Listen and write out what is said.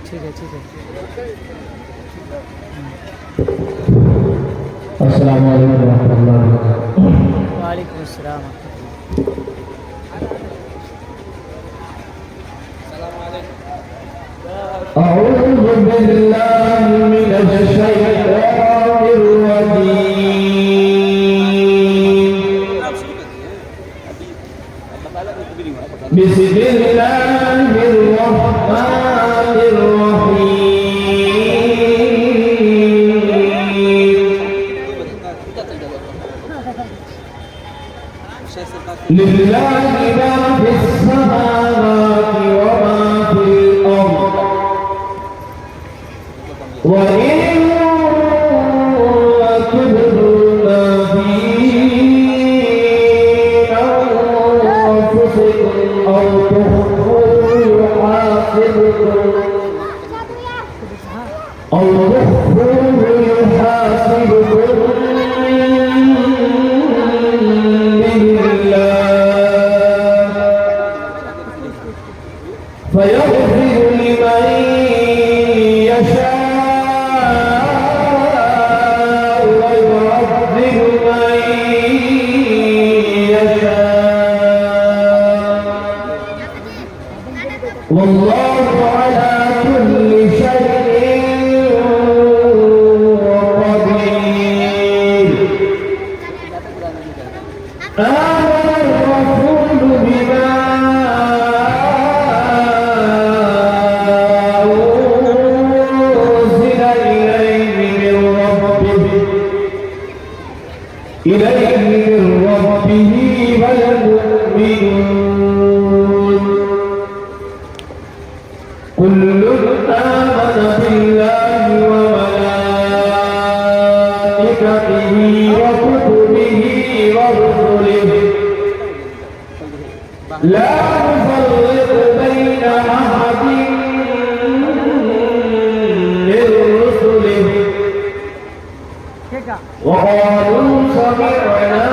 ठीक है ठीक है। अस्सलाम वालेकुम रहमतुल्लाहि व बरकातुहू। वालेकुम अस्सलाम। अऊज़ु बिल्लाहि मिनश शैतानिर रजीम। बिस्मिल्लाहिर रहमानिर रहीम। लिल्लाहि मा फिस समावाति व मा फिल अर्द व इन तुबदू मा फी أنفسكم أو تخفوه يحاسبكم به الله فيغفر لمن يشاء ويعذب من يشاء والله على كل شيء قدير. آمن الرسول بما أنزل إليه من ربه والمؤمنون كل آمن بالله وملائكته وكتبه ورسله لا نفرق بين أحد من رسله وقالوا سمعنا